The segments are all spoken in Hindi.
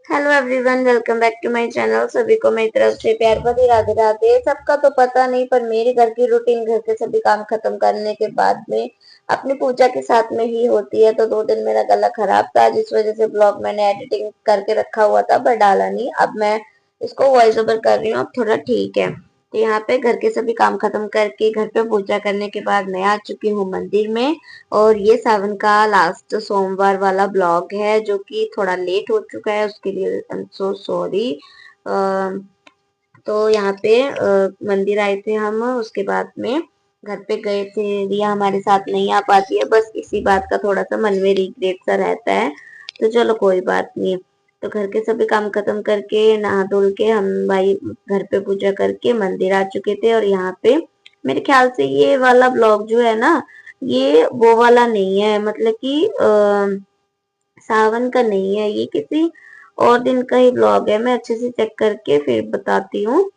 Hello everyone, welcome back to my channel. सभी को मेरी तरफ से प्यार भरी राधे राधे। सबका तो पता नहीं, पर मेरे घर की रूटीन घर के सभी काम खत्म करने के बाद में अपनी पूजा के साथ में ही होती है। तो 2 दिन मेरा गला खराब था, जिस वजह से ब्लॉग मैंने एडिटिंग करके रखा हुआ था पर डाला नहीं। अब मैं इसको वॉइस ओवर कर रही हूँ, अब थोड़ा ठीक है। तो यहाँ पे घर के सभी काम खत्म करके घर पे पूजा करने के बाद मैं आ चुकी हूँ मंदिर में। और ये सावन का लास्ट सोमवार वाला ब्लॉग है, जो कि थोड़ा लेट हो चुका है, उसके लिए आई एम सो सॉरी। तो यहाँ पे मंदिर आए थे हम, उसके बाद में घर पे गए थे। रिया हमारे साथ नहीं आ पाती है, बस इसी बात का थोड़ा सा मन में रिग्रेट सा रहता है। तो चलो कोई बात नहीं। तो घर के सभी काम खत्म करके नहा धुल के हम भाई घर पे पूजा करके मंदिर आ चुके थे। और यहाँ पे मेरे ख्याल से ये वाला ब्लॉग जो है ना, ये वो वाला नहीं है, मतलब कि सावन का नहीं है, ये किसी और दिन का ही ब्लॉग है। मैं अच्छे से चेक करके फिर बताती हूँ।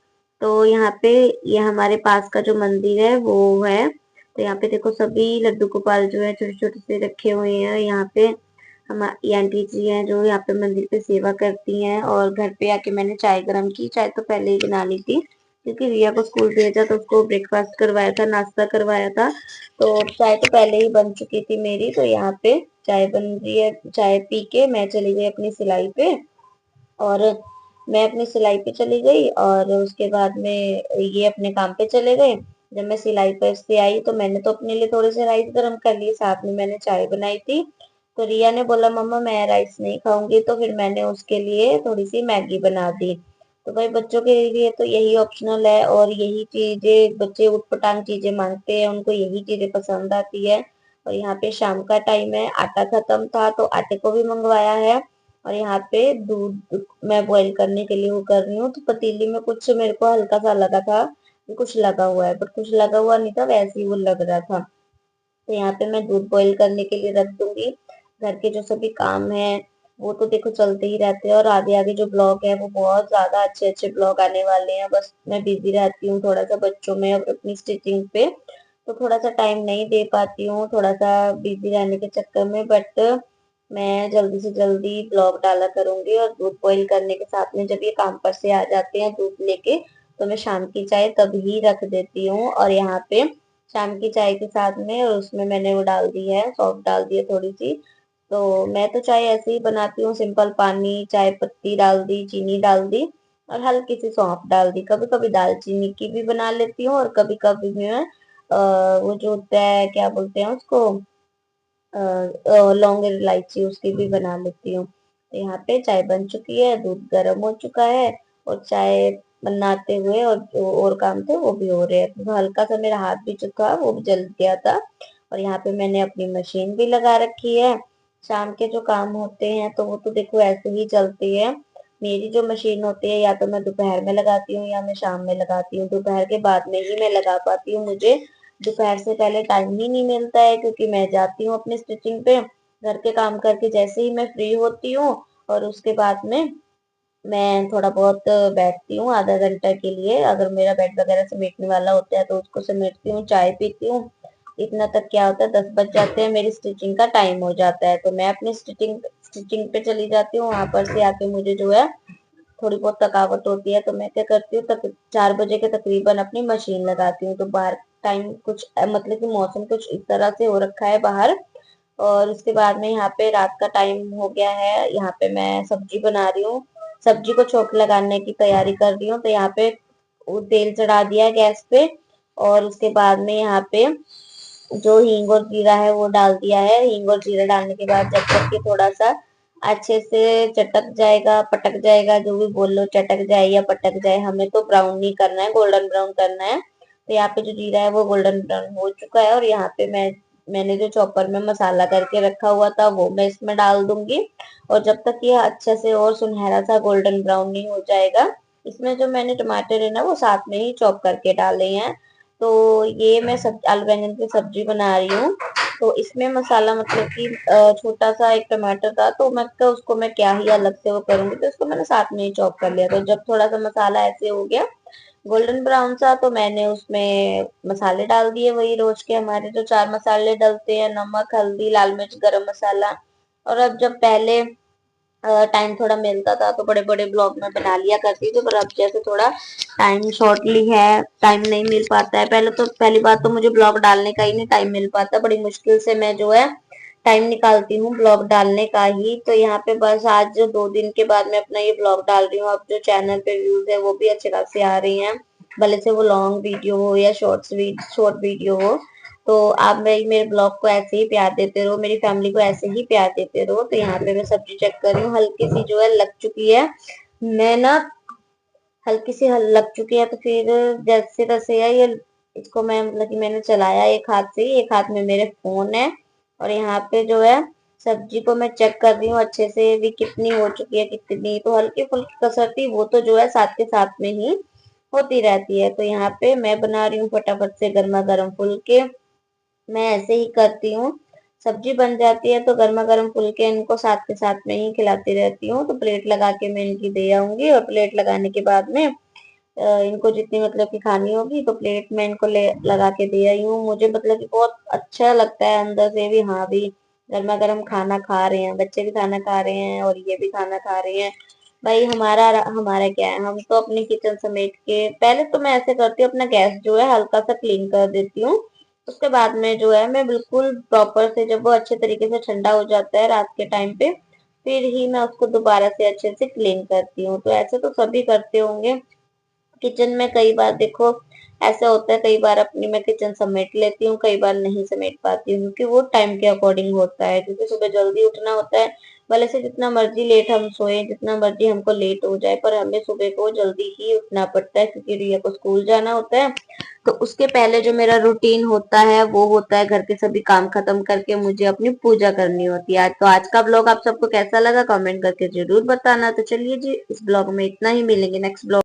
तो यहाँ पे ये हमारे पास का जो मंदिर है वो है। तो यहाँ पे देखो सभी लड्डू गोपाल जो है छोटे छोटे से रखे हुए हैं। यहाँ पे हमारी आंटी जी हैं जो यहाँ पे मंदिर पे सेवा करती हैं। और घर पे आके मैंने चाय गरम की। चाय तो पहले ही बना ली थी, क्योंकि रिया को स्कूल भेजा तो उसको ब्रेकफास्ट करवाया था, नाश्ता करवाया था। तो चाय तो पहले ही बन चुकी थी मेरी। तो यहाँ पे चाय बन रही है, चाय पी के मैं चली गई अपनी सिलाई पे। और मैं अपनी सिलाई पे चली गई और उसके बाद में ये अपने काम पे चले गए। जब मैं सिलाई पर से आई तो मैंने तो अपने लिए थोड़े से राइस गर्म कर लिए, साथ में मैंने चाय बनाई थी। तो रिया ने बोला मम्मा मैं राइस नहीं खाऊंगी, तो फिर मैंने उसके लिए थोड़ी सी मैगी बना दी। तो भाई बच्चों के लिए तो यही ऑप्शनल है, और यही चीजें बच्चे उटपटांग चीजें मांगते हैं, उनको यही चीजें पसंद आती है। और यहाँ पे शाम का टाइम है, आटा खत्म था तो आटे को भी मंगवाया है। और यहाँ पे दूध मैं बॉईल करने के लिए वो कर रही हूँ। तो पतीली में कुछ मेरे को हल्का सा लगा था कि कुछ लगा हुआ है, बट कुछ लगा हुआ नहीं था, वैसे ही वो लग रहा था। तो यहाँ पे मैं दूध बॉईल करने के लिए रख दूंगी। घर के जो सभी काम है वो तो देखो चलते ही रहते हैं, और आगे आगे जो ब्लॉग है वो बहुत ज्यादा अच्छे अच्छे ब्लॉग आने वाले हैं। बस मैं बिजी रहती हूँ थोड़ा सा बच्चों में और अपनी स्टिचिंग पे, तो थोड़ा सा टाइम नहीं दे पाती हूँ, थोड़ा सा बिजी रहने के चक्कर में। बट मैं जल्दी से जल्दी ब्लॉग डाला करूंगी। और दूध बॉईल करने के साथ में जब ये काम पर से आ जाते हैं दूध लेके, तो मैं शाम की चाय तभी रख देती हूँ। और यहाँ पे शाम की चाय के साथ में और उसमें मैंने वो डाल दी है, सौंफ डाल दी है थोड़ी सी। तो मैं तो चाय ऐसे ही बनाती हूँ, सिंपल पानी, चाय पत्ती डाल दी, चीनी डाल दी और हल्की सी सौंफ डाल दी। कभी कभी दालचीनी की भी बना लेती हूँ, और कभी कभी मैं वो जो होता है क्या बोलते हैं उसको, लौंग इलायची, उसकी भी बना लेती हूँ। तो यहाँ पे चाय बन चुकी है, दूध गर्म हो चुका है, और चाय बनाते हुए और जो और काम थे वो भी हो रहे हैं। तो हल्का सा मेरा हाथ भी चुका, वो भी जल गया था। और यहाँ पे मैंने अपनी मशीन भी लगा रखी है। शाम के जो काम होते हैं तो वो तो देखो ऐसे ही चलती है। मेरी जो मशीन होती है या तो मैं दोपहर में लगाती हूँ या मैं शाम में लगाती हूँ। दोपहर के बाद में ही मैं लगा पाती हूँ, मुझे दोपहर से पहले टाइम ही नहीं मिलता है, क्योंकि मैं जाती हूँ अपनी स्टिचिंग पे। घर के काम करके जैसे ही मैं फ्री होती हूँ, और उसके बाद में मैं थोड़ा बहुत बैठती हूँ आधा घंटा के लिए। अगर मेरा बेड वगैरह समेटने वाला होता है तो उसको समेटती हूँ, चाय पीती हूँ। इतना तक क्या होता है, 10 बज जाते हैं, मेरी स्टिचिंग का टाइम हो जाता है। तो मैं अपनी स्टिचिंग पे चली जाती हूँ। वहां पर से आके मुझे जो है थोड़ी बहुत थकावट होती है, तो मैं क्या करती हूँ, तक 4 बजे के तकरीबन अपनी मशीन लगाती हूँ। तो बाहर टाइम कुछ मतलब कि मौसम कुछ इस तरह से हो रखा है बाहर। और उसके बाद में यहाँ पे रात का टाइम हो गया है, यहाँ पे मैं सब्जी बना रही हूँ, सब्जी को छोंक लगाने की तैयारी कर रही हूँ। तो यहाँ पे वो तेल चढ़ा दिया है गैस पे, और उसके बाद में यहाँ पे जो हींग और जीरा है वो डाल दिया है। हींग और जीरा डालने के बाद जब तक ये थोड़ा सा अच्छे से चटक जाएगा, पटक जाएगा, जो भी बोल लो, चटक जाए या पटक जाए, हमें तो ब्राउन नहीं करना है, गोल्डन ब्राउन करना है। तो यहाँ पे जो जीरा है वो गोल्डन ब्राउन हो चुका है, और यहाँ पे मैंने जो चॉपर में मसाला करके रखा हुआ था वो मैं इसमें डाल दूंगी। और जब तक ये अच्छे से और सुनहरा सा गोल्डन ब्राउन नहीं हो जाएगा, इसमें जो मैंने टमाटर है ना वो साथ में ही चॉप करके डाले हैं। तो ये मैं सब आलू बैंगन की सब्जी बना रही हूँ। तो इसमें मसाला मतलब कि छोटा सा एक टमाटर था, तो मैं तो उसको मैं क्या ही अलग से वो करूंगी, तो उसको मैंने साथ में ही चॉप कर लिया। तो जब थोड़ा सा मसाला ऐसे हो गया गोल्डन ब्राउन सा, तो मैंने उसमें मसाले डाल दिए, वही रोज के हमारे जो 4 मसाले डलते हैं, नमक, हल्दी, लाल मिर्च, गरम मसाला। और अब जब पहले टाइम थोड़ा मिलता था तो बड़े बड़े ब्लॉग में बना लिया करती थी, पर अब जैसे थोड़ा टाइम शॉर्टली है, टाइम नहीं मिल पाता है। पहले तो पहली बात तो मुझे ब्लॉग डालने का ही नहीं टाइम मिल पाता, बड़ी मुश्किल से मैं जो है टाइम निकालती हूँ ब्लॉग डालने का ही। तो यहाँ पे बस आज 2 दिन के बाद मैं अपना ये ब्लॉग डाल रही हूँ। अब जो चैनल पे व्यूज है वो भी अच्छे खासे आ रही हैं, भले से वो लॉन्ग वीडियो हो या शॉर्ट वीडियो हो। तो आप मेरे ब्लॉग को ऐसे ही प्यार देते रहो, मेरी फैमिली को ऐसे ही प्यार देते रहो। तो यहाँ पे मैं सब्जी चेक कर रही हूँ, हल्की सी जो है लग चुकी है। मैं ना हल्की सी लग चुकी है तो फिर जैसे तैसे है ये, इसको मैं मतलब कि मैंने चलाया एक हाथ से, एक हाथ में मेरे फोन है। और यहाँ पे जो है सब्जी को मैं चेक कर रही हूँ अच्छे से भी कितनी हो चुकी है, कितनी। तो हल्की फुल्की कसरती वो तो जो है साथ के साथ में ही होती रहती है। तो यहाँ पे मैं बना रही हूँ फटाफट से गर्मा गर्म फुलके। मैं ऐसे ही करती हूँ, सब्जी बन जाती है तो गर्मा गर्म फुलके इनको साथ के साथ में ही खिलाती रहती हूँ। तो प्लेट लगा के मैं इनकी दे आऊंगी, और प्लेट लगाने के बाद में इनको जितनी मतलब कि खानी होगी तो प्लेट में इनको ले लगा के दे आई हूँ। मुझे मतलब कि बहुत अच्छा लगता है अंदर से भी, हाँ भी गर्मा गर्म खाना खा रहे हैं, बच्चे भी खाना खा रहे हैं और ये भी खाना खा रहे हैं। भाई हमारा हमारा क्या है, हम तो अपनी किचन समेट के पहले तो मैं ऐसे करती हूँ, अपना गैस जो है हल्का सा क्लीन कर देती हूँ। उसके बाद में जो है मैं बिल्कुल प्रॉपर से, जब वो अच्छे तरीके से ठंडा हो जाता है रात के टाइम पे, फिर ही मैं उसको दोबारा से अच्छे से क्लीन करती हूँ। तो ऐसे तो सभी करते होंगे किचन में। कई बार देखो ऐसा होता है, कई बार अपनी मैं किचन समेट लेती हूँ, कई बार नहीं समेट पाती हूँ, क्योंकि वो टाइम के अकॉर्डिंग होता है। क्योंकि सुबह जल्दी उठना होता है, भले से जितना मर्जी लेट हम सोए, जितना मर्जी हमको लेट हो जाए, पर हमें सुबह को जल्दी ही उठना पड़ता है, क्योंकि रिया को स्कूल जाना होता है। तो उसके पहले जो मेरा रूटीन होता है वो होता है घर के सभी काम खत्म करके मुझे अपनी पूजा करनी होती है। आज तो आज का ब्लॉग आप सबको कैसा लगा कमेंट करके जरूर बताना। तो चलिए जी, इस ब्लॉग में इतना ही, मिलेंगे नेक्स्ट ब्लॉग।